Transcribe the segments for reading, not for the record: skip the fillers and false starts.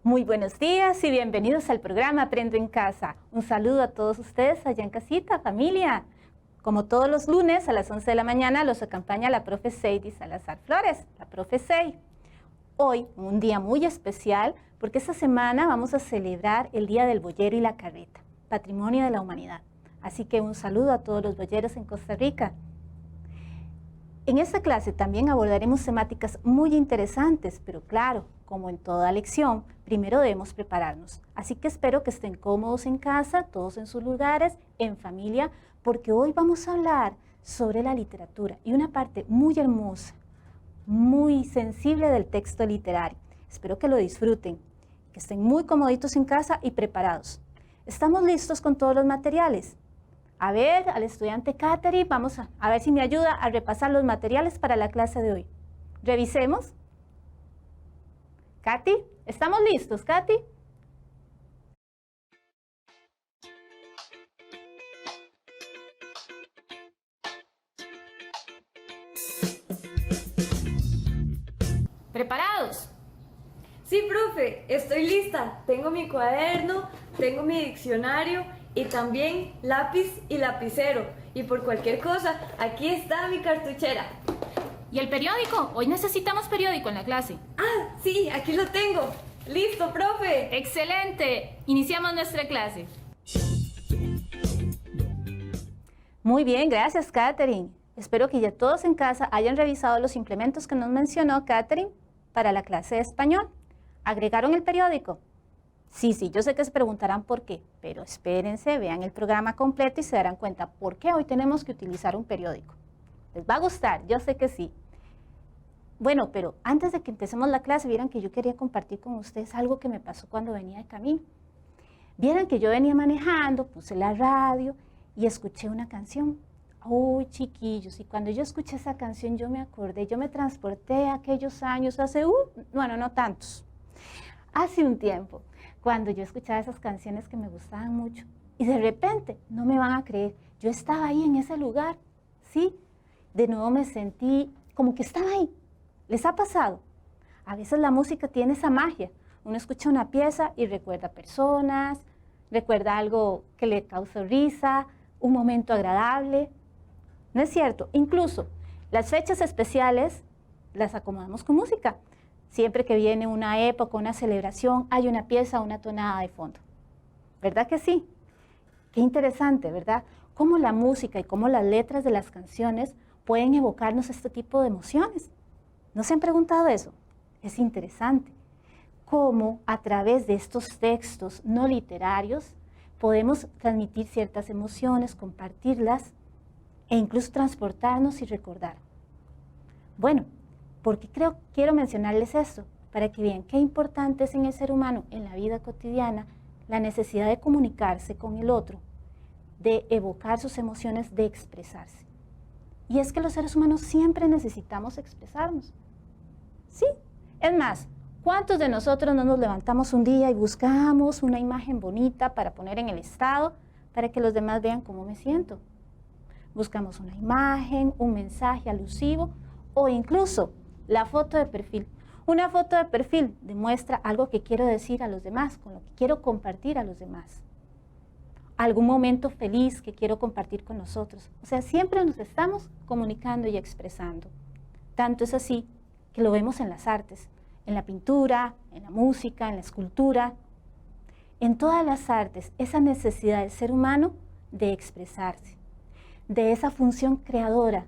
Muy buenos días y bienvenidos al programa Aprendo en Casa. Un saludo a todos ustedes allá en casita, familia. Como todos los lunes a las 11 de la mañana los acompaña la profe Seidy Salazar Flores, la profe Sey. Hoy, un día muy especial, porque esta semana vamos a celebrar el Día del Boyero y la Carreta, Patrimonio de la Humanidad. Así que un saludo a todos los boyeros en Costa Rica. En esta clase también abordaremos temáticas muy interesantes, pero claro, como en toda lección, primero debemos prepararnos. Así que espero que estén cómodos en casa, todos en sus lugares, en familia, porque hoy vamos a hablar sobre la literatura y una parte muy hermosa, muy sensible del texto literario. Espero que lo disfruten, que estén muy comoditos en casa y preparados. ¿Estamos listos con todos los materiales? A ver, al estudiante Katherine, vamos a ver si me ayuda a repasar los materiales para la clase de hoy. Revisemos. Katy, ¿estamos listos, Katy? ¿Preparados? Sí, profe, estoy lista. Tengo mi cuaderno, tengo mi diccionario y también lápiz y lapicero. Y por cualquier cosa, aquí está mi cartuchera. ¿Y el periódico? Hoy necesitamos periódico en la clase. Ah, sí, aquí lo tengo. ¡Listo, profe! ¡Excelente! Iniciamos nuestra clase. Muy bien, gracias, Katherine. Espero que ya todos en casa hayan revisado los implementos que nos mencionó Katherine para la clase de español. ¿Agregaron el periódico? Sí, yo sé que se preguntarán por qué, pero espérense, vean el programa completo y se darán cuenta por qué hoy tenemos que utilizar un periódico. ¿Les va a gustar? Yo sé que sí. Bueno, pero antes de que empecemos la clase, vieran que yo quería compartir con ustedes algo que me pasó cuando venía de camino. Vieran que yo venía manejando, puse la radio y escuché una canción. Uy, chiquillos, y cuando yo escuché esa canción yo me acordé, yo me transporté a aquellos años, bueno, no tantos, hace un tiempo, cuando yo escuchaba esas canciones que me gustaban mucho. Y de repente, no me van a creer, yo estaba ahí en ese lugar, ¿sí? De nuevo me sentí como que estaba ahí. ¿Les ha pasado? A veces la música tiene esa magia. Uno escucha una pieza y recuerda personas, recuerda algo que le causó risa, un momento agradable. ¿No es cierto? Incluso las fechas especiales las acomodamos con música. Siempre que viene una época, una celebración, hay una pieza, una tonada de fondo. ¿Verdad que sí? Qué interesante, ¿verdad? Cómo la música y cómo las letras de las canciones pueden evocarnos este tipo de emociones. ¿No se han preguntado eso? Es interesante. Cómo a través de estos textos no literarios podemos transmitir ciertas emociones, compartirlas e incluso transportarnos y recordar. Bueno, porque quiero mencionarles esto, para que vean qué importante es en el ser humano, en la vida cotidiana, la necesidad de comunicarse con el otro, de evocar sus emociones, de expresarse. Y es que los seres humanos siempre necesitamos expresarnos. Sí, es más, ¿cuántos de nosotros no nos levantamos un día y buscamos una imagen bonita para poner en el estado, para que los demás vean cómo me siento? Buscamos una imagen, un mensaje alusivo o incluso la foto de perfil. Una foto de perfil demuestra algo que quiero decir a los demás, con lo que quiero compartir a los demás. Algún momento feliz que quiero compartir con nosotros. O sea, siempre nos estamos comunicando y expresando. Tanto es así que lo vemos en las artes, en la pintura, en la música, en la escultura. En todas las artes, esa necesidad del ser humano de expresarse, de esa función creadora,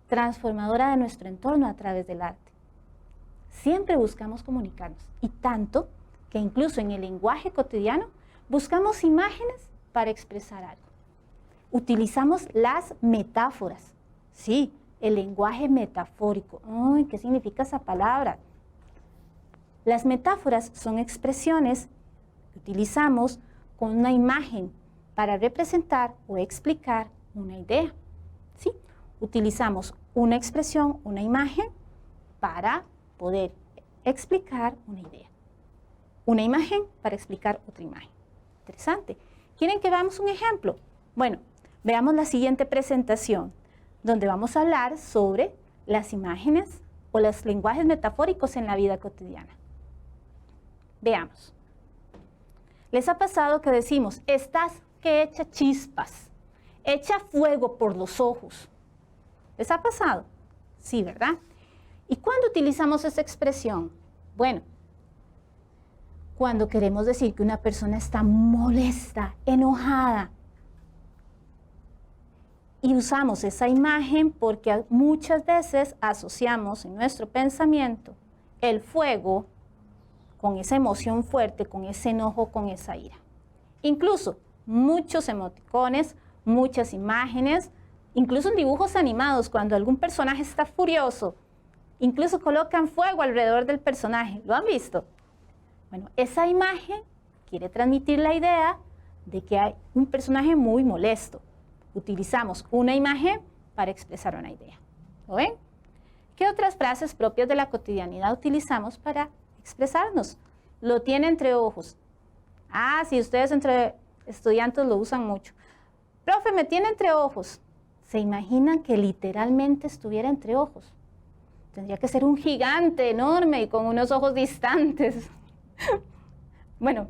transformadora de nuestro entorno a través del arte. Siempre buscamos comunicarnos, y tanto que incluso en el lenguaje cotidiano buscamos imágenes para expresar algo. Utilizamos las metáforas, sí, el lenguaje metafórico. Uy, ¿qué significa esa palabra? Las metáforas son expresiones que utilizamos con una imagen para representar o explicar una idea, ¿sí? Utilizamos una expresión, una imagen, para poder explicar una idea. Una imagen para explicar otra imagen. Interesante. ¿Quieren que veamos un ejemplo? Bueno, veamos la siguiente presentación, donde vamos a hablar sobre las imágenes o los lenguajes metafóricos en la vida cotidiana. Veamos. ¿Les ha pasado que decimos, estás que echa chispas, echa fuego por los ojos? ¿Les ha pasado? Sí, ¿verdad? ¿Y cuándo utilizamos esa expresión? Bueno, cuando queremos decir que una persona está molesta, enojada. Y usamos esa imagen porque muchas veces asociamos en nuestro pensamiento el fuego con esa emoción fuerte, con ese enojo, con esa ira. Incluso muchos emoticones, muchas imágenes, incluso en dibujos animados, cuando algún personaje está furioso, incluso colocan fuego alrededor del personaje. ¿Lo han visto? Bueno, esa imagen quiere transmitir la idea de que hay un personaje muy molesto. Utilizamos una imagen para expresar una idea. ¿Lo ven? ¿Qué otras frases propias de la cotidianidad utilizamos para expresarnos? Lo tiene entre ojos. Ah, sí, ustedes entre estudiantes lo usan mucho. Profe, me tiene entre ojos. ¿Se imaginan que literalmente estuviera entre ojos? Tendría que ser un gigante enorme y con unos ojos distantes. Bueno,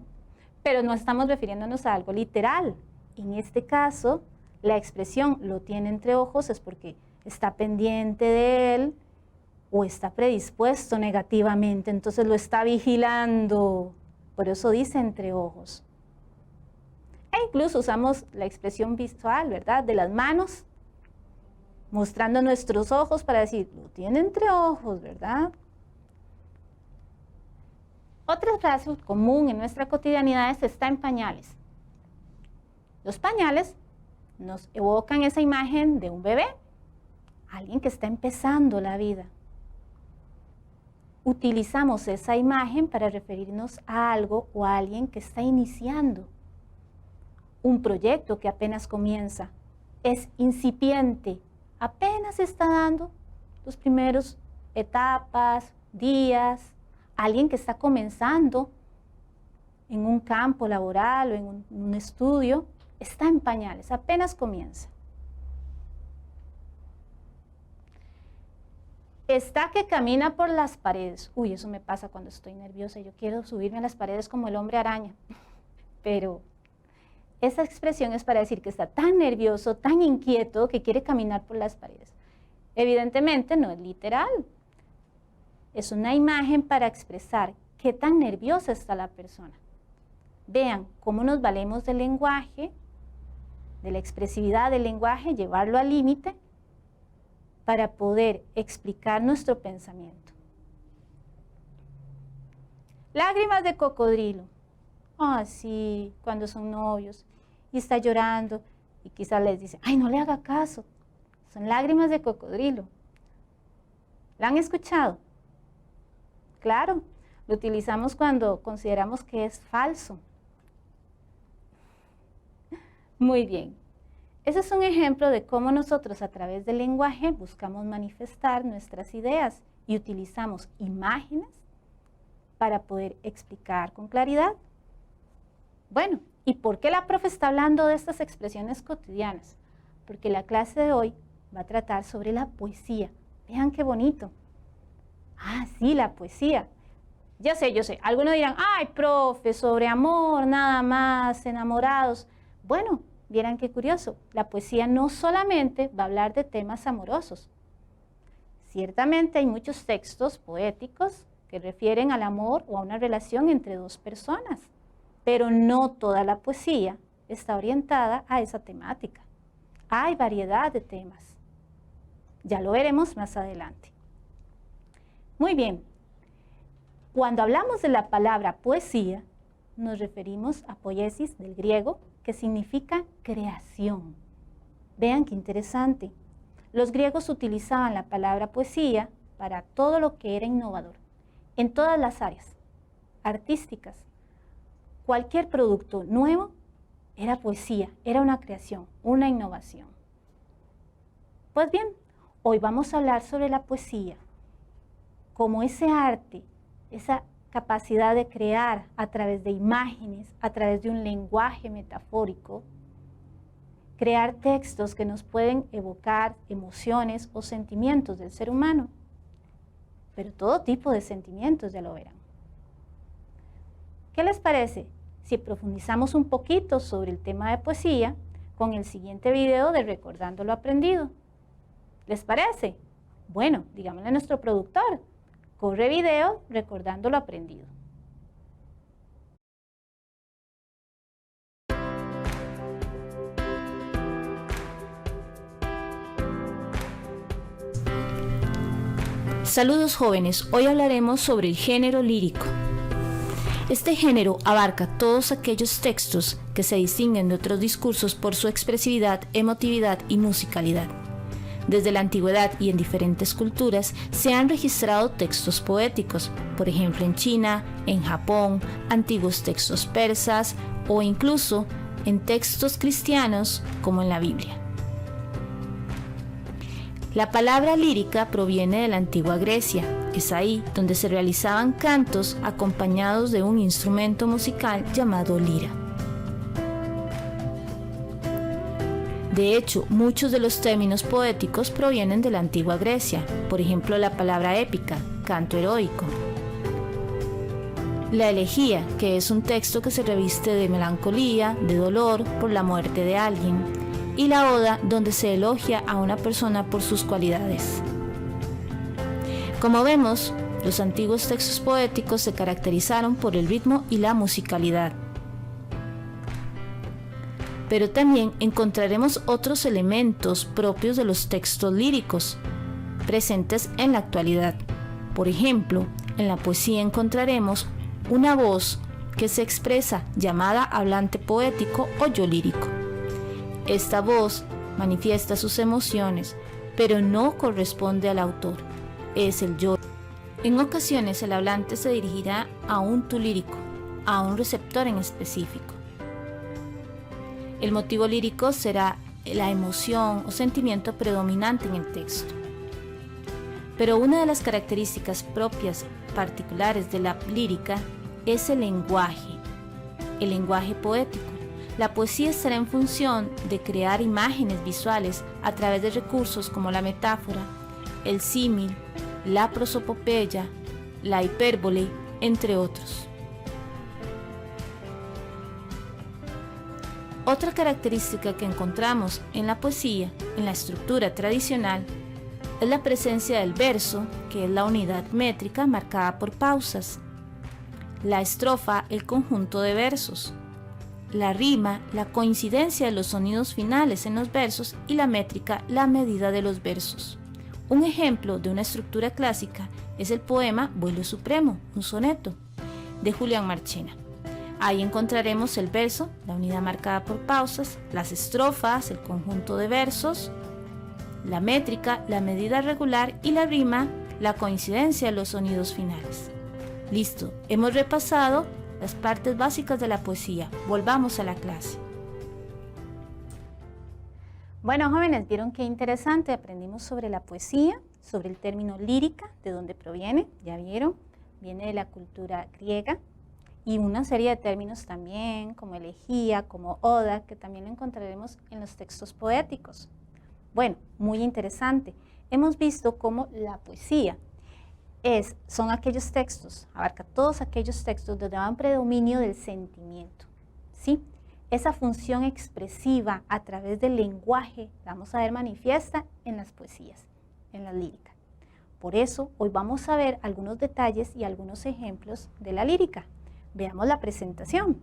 pero no estamos refiriéndonos a algo literal. En este caso, la expresión lo tiene entre ojos es porque está pendiente de él o está predispuesto negativamente, entonces lo está vigilando. Por eso dice entre ojos. E incluso usamos la expresión visual, ¿verdad? De las manos, mostrando nuestros ojos para decir, lo tiene entre ojos, ¿verdad? Otra frase común en nuestra cotidianidad es está en pañales. Los pañales nos evocan esa imagen de un bebé, alguien que está empezando la vida. Utilizamos esa imagen para referirnos a algo o a alguien que está iniciando un proyecto que apenas comienza, es incipiente, apenas está dando los primeros etapas, días, alguien que está comenzando en un campo laboral o en un estudio, está en pañales, apenas comienza. Está que camina por las paredes. Uy, eso me pasa cuando estoy nerviosa. Yo quiero subirme a las paredes como el hombre araña. Pero esa expresión es para decir que está tan nervioso, tan inquieto, que quiere caminar por las paredes. Evidentemente no es literal. Es una imagen para expresar qué tan nerviosa está la persona. Vean cómo nos valemos del lenguaje, de la expresividad del lenguaje, llevarlo al límite para poder explicar nuestro pensamiento. Lágrimas de cocodrilo. Ah, sí, cuando son novios y está llorando y quizás les dice, ay, no le haga caso. Son lágrimas de cocodrilo. ¿La han escuchado? Claro, lo utilizamos cuando consideramos que es falso. Muy bien. Ese es un ejemplo de cómo nosotros a través del lenguaje buscamos manifestar nuestras ideas y utilizamos imágenes para poder explicar con claridad. Bueno, ¿y por qué la profe está hablando de estas expresiones cotidianas? Porque la clase de hoy va a tratar sobre la poesía. Vean qué bonito. Ah, sí, la poesía. Ya sé. Algunos dirán, ay, profe, sobre amor, nada más, enamorados. Bueno, vieran qué curioso. La poesía no solamente va a hablar de temas amorosos. Ciertamente hay muchos textos poéticos que refieren al amor o a una relación entre dos personas, pero no toda la poesía está orientada a esa temática. Hay variedad de temas. Ya lo veremos más adelante. Muy bien. Cuando hablamos de la palabra poesía, nos referimos a poiesis del griego, que significa creación. Vean qué interesante. Los griegos utilizaban la palabra poesía para todo lo que era innovador, en todas las áreas artísticas. Cualquier producto nuevo era poesía, era una creación, una innovación. Pues bien, hoy vamos a hablar sobre la poesía como ese arte, esa capacidad de crear a través de imágenes, a través de un lenguaje metafórico, crear textos que nos pueden evocar emociones o sentimientos del ser humano, pero todo tipo de sentimientos, ya lo verán. ¿Qué les parece si profundizamos un poquito sobre el tema de poesía con el siguiente video de Recordando lo Aprendido? ¿Les parece? Bueno, digámosle a nuestro productor, corre video Recordando lo Aprendido. Saludos jóvenes, hoy hablaremos sobre el género lírico. Este género abarca todos aquellos textos que se distinguen de otros discursos por su expresividad, emotividad y musicalidad. Desde la antigüedad y en diferentes culturas se han registrado textos poéticos, por ejemplo en China, en Japón, antiguos textos persas o incluso en textos cristianos como en la Biblia. La palabra lírica proviene de la antigua Grecia. Es ahí donde se realizaban cantos acompañados de un instrumento musical llamado lira. De hecho, muchos de los términos poéticos provienen de la antigua Grecia, por ejemplo la palabra épica, canto heroico. La elegía, que es un texto que se reviste de melancolía, de dolor por la muerte de alguien, y la oda, donde se elogia a una persona por sus cualidades. Como vemos, los antiguos textos poéticos se caracterizaron por el ritmo y la musicalidad. Pero también encontraremos otros elementos propios de los textos líricos, presentes en la actualidad. Por ejemplo, en la poesía encontraremos una voz que se expresa, llamada hablante poético o yo lírico. Esta voz manifiesta sus emociones, pero no corresponde al autor, es el yo. En ocasiones el hablante se dirigirá a un tú lírico, a un receptor en específico. El motivo lírico será la emoción o sentimiento predominante en el texto. Pero una de las características propias particulares de la lírica es el lenguaje poético. La poesía estará en función de crear imágenes visuales a través de recursos como la metáfora, el símil, la prosopopeya, la hipérbole, entre otros. Otra característica que encontramos en la poesía, en la estructura tradicional, es la presencia del verso, que es la unidad métrica marcada por pausas, la estrofa, el conjunto de versos, la rima, la coincidencia de los sonidos finales en los versos y la métrica, la medida de los versos. Un ejemplo de una estructura clásica es el poema Vuelo Supremo, un soneto, de Julián Marchena. Ahí encontraremos el verso, la unidad marcada por pausas, las estrofas, el conjunto de versos, la métrica, la medida regular y la rima, la coincidencia de los sonidos finales. Listo, hemos repasado las partes básicas de la poesía. Volvamos a la clase. Bueno, jóvenes, ¿vieron qué interesante? Aprendimos sobre la poesía, sobre el término lírica, de dónde proviene, ya vieron, viene de la cultura griega, y una serie de términos también, como elegía, como oda, que también lo encontraremos en los textos poéticos. Bueno, muy interesante. Hemos visto cómo la poesía son aquellos textos, abarca todos aquellos textos donde va un predominio del sentimiento, ¿sí? Esa función expresiva a través del lenguaje, vamos a ver manifiesta en las poesías, en la lírica. Por eso, hoy vamos a ver algunos detalles y algunos ejemplos de la lírica. Veamos la presentación.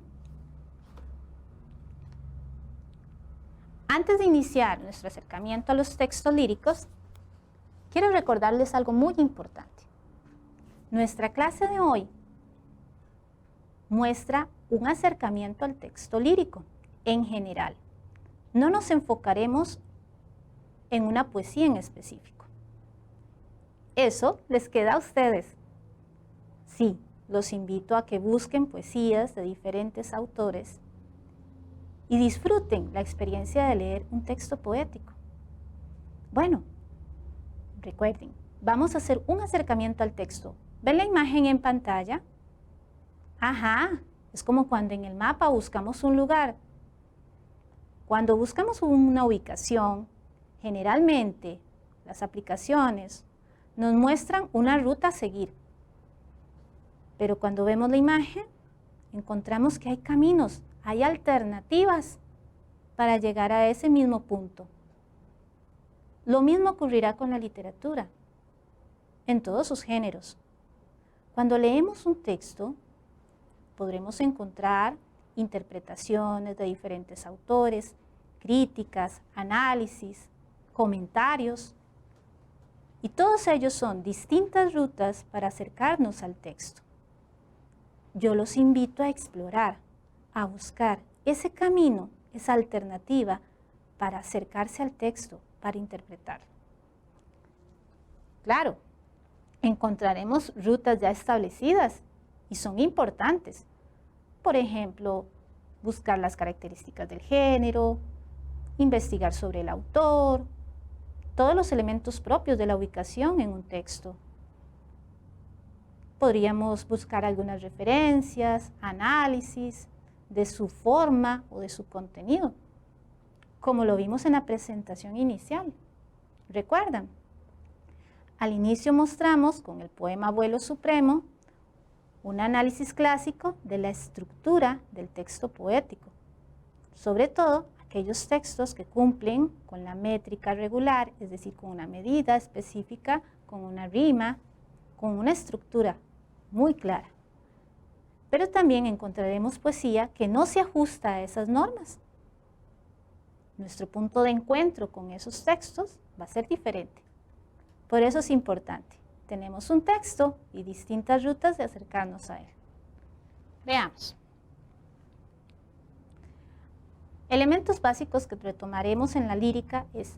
Antes de iniciar nuestro acercamiento a los textos líricos, quiero recordarles algo muy importante. Nuestra clase de hoy muestra un acercamiento al texto lírico en general. No nos enfocaremos en una poesía en específico. Eso les queda a ustedes. Sí, los invito a que busquen poesías de diferentes autores y disfruten la experiencia de leer un texto poético. Bueno, recuerden, vamos a hacer un acercamiento al texto. ¿Ven la imagen en pantalla? Ajá, es como cuando en el mapa buscamos un lugar. Cuando buscamos una ubicación, generalmente las aplicaciones nos muestran una ruta a seguir. Pero cuando vemos la imagen, encontramos que hay caminos, hay alternativas para llegar a ese mismo punto. Lo mismo ocurrirá con la literatura, en todos sus géneros. Cuando leemos un texto, podremos encontrar interpretaciones de diferentes autores, críticas, análisis, comentarios, y todos ellos son distintas rutas para acercarnos al texto. Yo los invito a explorar, a buscar ese camino, esa alternativa para acercarse al texto, para interpretarlo. Claro, encontraremos rutas ya establecidas y son importantes. Por ejemplo, buscar las características del género, investigar sobre el autor, todos los elementos propios de la ubicación en un texto. Podríamos buscar algunas referencias, análisis de su forma o de su contenido, como lo vimos en la presentación inicial. ¿Recuerdan? Al inicio mostramos con el poema Vuelo Supremo un análisis clásico de la estructura del texto poético, sobre todo aquellos textos que cumplen con la métrica regular, es decir, con una medida específica, con una rima, con una estructura muy clara. Pero también encontraremos poesía que no se ajusta a esas normas. Nuestro punto de encuentro con esos textos va a ser diferente. Por eso es importante. Tenemos un texto y distintas rutas de acercarnos a él. Veamos. Elementos básicos que retomaremos en la lírica es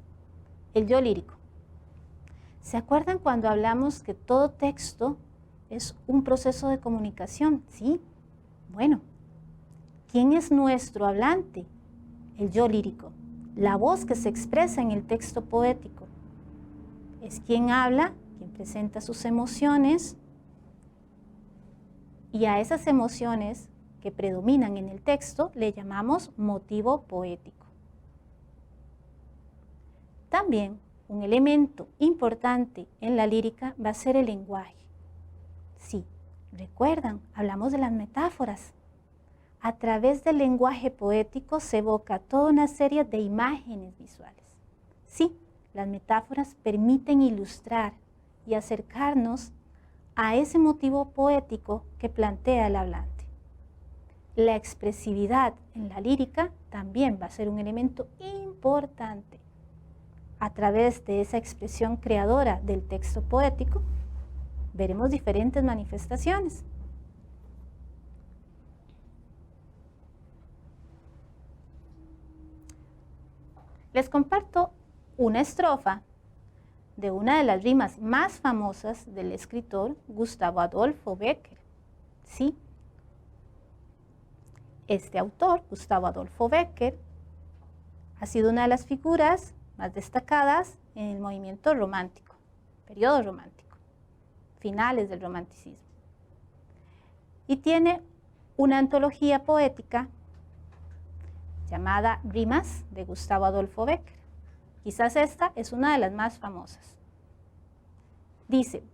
el yo lírico. ¿Se acuerdan cuando hablamos que todo texto es un proceso de comunicación? ¿Sí? Bueno, ¿quién es nuestro hablante? El yo lírico, la voz que se expresa en el texto poético. Es quien habla, quien presenta sus emociones, y a esas emociones que predominan en el texto le llamamos motivo poético. También un elemento importante en la lírica va a ser el lenguaje. Sí, recuerdan, hablamos de las metáforas. A través del lenguaje poético se evoca toda una serie de imágenes visuales. Sí, las metáforas permiten ilustrar y acercarnos a ese motivo poético que plantea el hablante. La expresividad en la lírica también va a ser un elemento importante. A través de esa expresión creadora del texto poético, veremos diferentes manifestaciones. Les comparto una estrofa de una de las rimas más famosas del escritor Gustavo Adolfo Bécquer. Sí, este autor, Gustavo Adolfo Bécquer, ha sido una de las figuras más destacadas en el movimiento romántico, periodo romántico, finales del romanticismo. Y tiene una antología poética llamada Rimas de Gustavo Adolfo Bécquer. Quizás esta es una de las más famosas. Dice: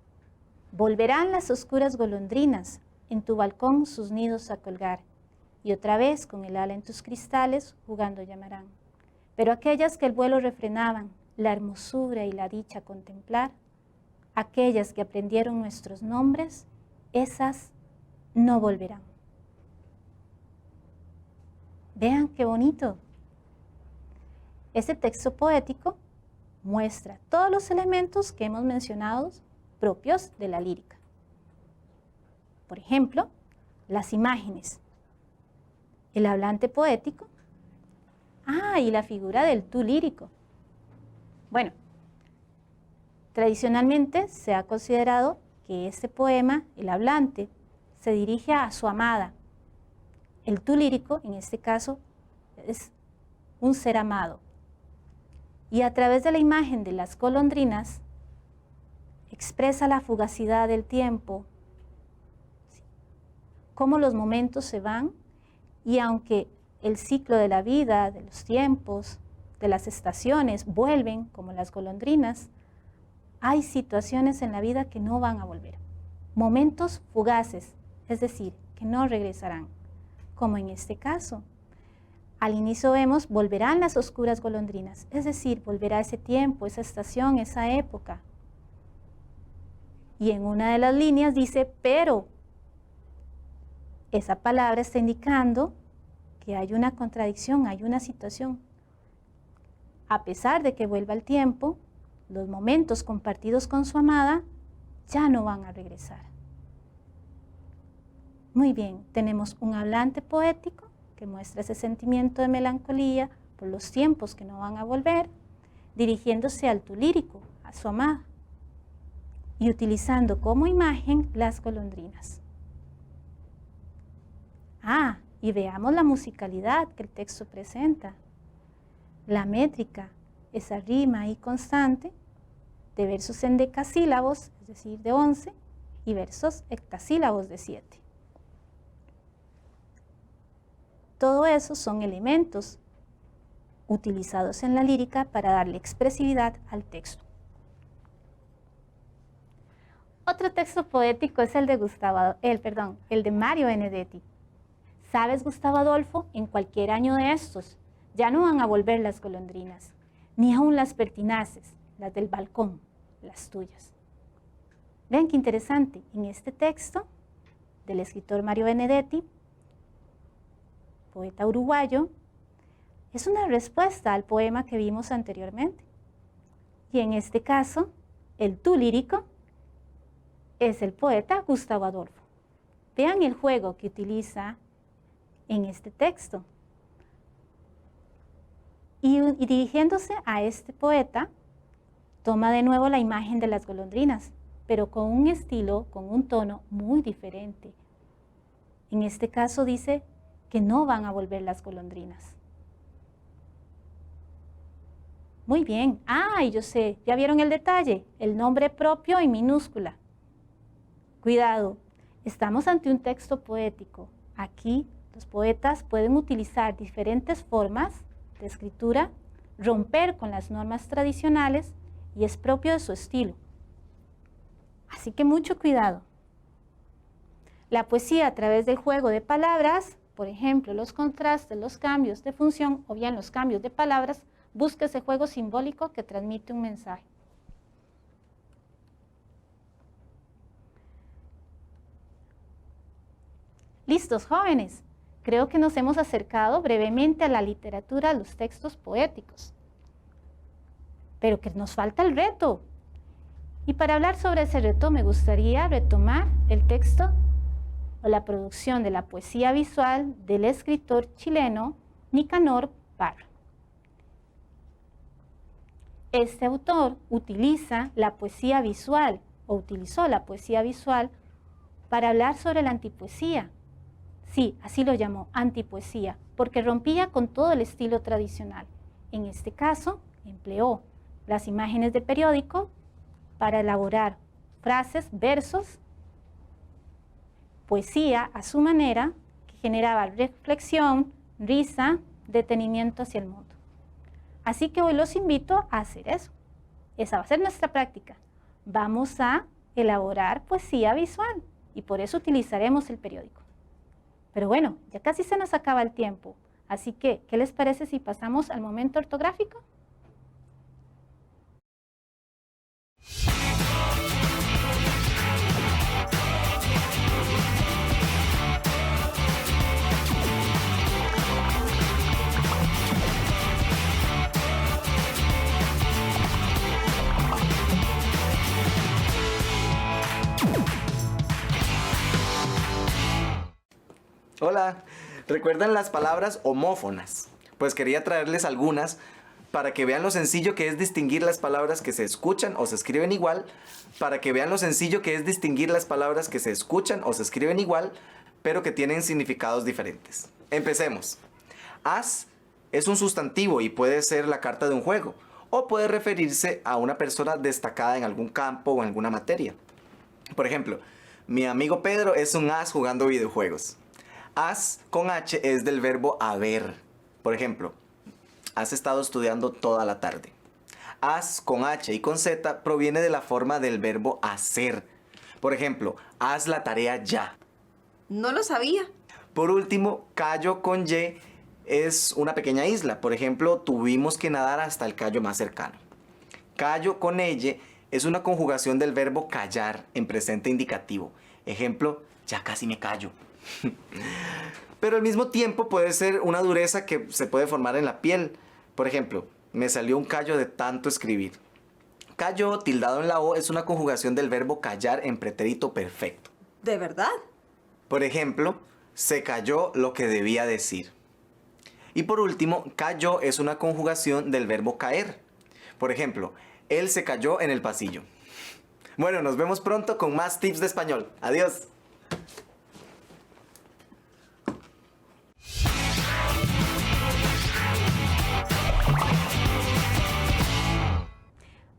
volverán las oscuras golondrinas en tu balcón sus nidos a colgar, y otra vez con el ala en tus cristales jugando llamarán. Pero aquellas que el vuelo refrenaban, la hermosura y la dicha a contemplar, aquellas que aprendieron nuestros nombres, esas no volverán. Vean qué bonito. Este texto poético muestra todos los elementos que hemos mencionado propios de la lírica. Por ejemplo, las imágenes, el hablante poético, y la figura del tú lírico. Bueno, tradicionalmente se ha considerado que este poema, el hablante, se dirige a su amada. El tú lírico, en este caso, es un ser amado. Y a través de la imagen de las golondrinas, expresa la fugacidad del tiempo, cómo los momentos se van, y aunque el ciclo de la vida, de los tiempos, de las estaciones vuelven como las golondrinas, hay situaciones en la vida que no van a volver. Momentos fugaces, es decir, que no regresarán. como en este caso. Al inicio vemos, volverán las oscuras golondrinas, es decir, volverá ese tiempo, esa estación, esa época. Y en una de las líneas dice, pero. Esa palabra está indicando que hay una contradicción, hay una situación. A pesar de que vuelva el tiempo, los momentos compartidos con su amada ya no van a regresar. Muy bien, tenemos un hablante poético que muestra ese sentimiento de melancolía por los tiempos que no van a volver, dirigiéndose al tú lírico, a su amada, y utilizando como imagen las golondrinas. Y veamos la musicalidad que el texto presenta. La métrica, esa rima ahí constante de versos en decasílabos, es decir, de 11, y versos hectasílabos de 7. Todo eso son elementos utilizados en la lírica para darle expresividad al texto. Otro texto poético es el de Mario Benedetti. ¿Sabes, Gustavo Adolfo? En cualquier año de estos ya no van a volver las golondrinas, ni aún las pertinaces, las del balcón, las tuyas. Vean qué interesante, en este texto del escritor Mario Benedetti, poeta uruguayo, es una respuesta al poema que vimos anteriormente. Y en este caso, el tú lírico es el poeta Gustavo Adolfo. Vean el juego que utiliza en este texto. Y dirigiéndose a este poeta, toma de nuevo la imagen de las golondrinas, pero con un estilo, con un tono muy diferente. En este caso dice que no van a volver las golondrinas. Muy bien. Y yo sé, ¿ya vieron el detalle? El nombre propio en minúscula. Cuidado, estamos ante un texto poético. Aquí los poetas pueden utilizar diferentes formas de escritura, romper con las normas tradicionales y es propio de su estilo. Así que mucho cuidado. La poesía a través del juego de palabras, por ejemplo, los contrastes, los cambios de función o bien los cambios de palabras, busca ese juego simbólico que transmite un mensaje. ¿Listos, jóvenes? Creo que nos hemos acercado brevemente a la literatura, a los textos poéticos. Pero que nos falta el reto. Y para hablar sobre ese reto me gustaría retomar el texto o la producción de la poesía visual del escritor chileno Nicanor Parra. Este autor utiliza la poesía visual, o utilizó la poesía visual, para hablar sobre la antipoesía. Sí, así lo llamó, antipoesía, porque rompía con todo el estilo tradicional. En este caso, empleó las imágenes de periódico para elaborar frases, versos, poesía a su manera, que generaba reflexión, risa, detenimiento hacia el mundo. Así que hoy los invito a hacer eso. Esa va a ser nuestra práctica. Vamos a elaborar poesía visual y por eso utilizaremos el periódico. Pero bueno, ya casi se nos acaba el tiempo. Así que, ¿qué les parece si pasamos al momento ortográfico? Hola, ¿recuerdan las palabras homófonas? Pues quería traerles algunas para que vean lo sencillo que es distinguir las palabras que se escuchan o se escriben igual, para que vean lo sencillo que es distinguir las palabras que se escuchan o se escriben igual, pero que tienen significados diferentes. Empecemos. As es un sustantivo y puede ser la carta de un juego, o puede referirse a una persona destacada en algún campo o en alguna materia. Por ejemplo, mi amigo Pedro es un as jugando videojuegos. As con H es del verbo haber. Por ejemplo, has estado estudiando toda la tarde. As con H y con Z proviene de la forma del verbo hacer. Por ejemplo, haz la tarea ya. No lo sabía. Por último, Cayo con Y es una pequeña isla. Por ejemplo, tuvimos que nadar hasta el callo más cercano. Cayo con ella es una conjugación del verbo callar en presente indicativo. Ejemplo, ya casi me callo. Pero al mismo tiempo puede ser una dureza que se puede formar en la piel. Por ejemplo, me salió un callo de tanto escribir. Callo tildado en la O es una conjugación del verbo callar en pretérito perfecto. ¿De verdad? Por ejemplo, se cayó lo que debía decir. Y por último, cayó es una conjugación del verbo caer. Por ejemplo, él se cayó en el pasillo. Bueno, nos vemos pronto con más tips de español. Adiós.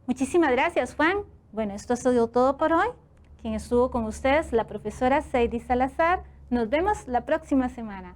Muchísimas gracias, Juan. Bueno, esto ha sido todo por hoy. Quien estuvo con ustedes, la profesora Seidy Salazar. Nos vemos la próxima semana.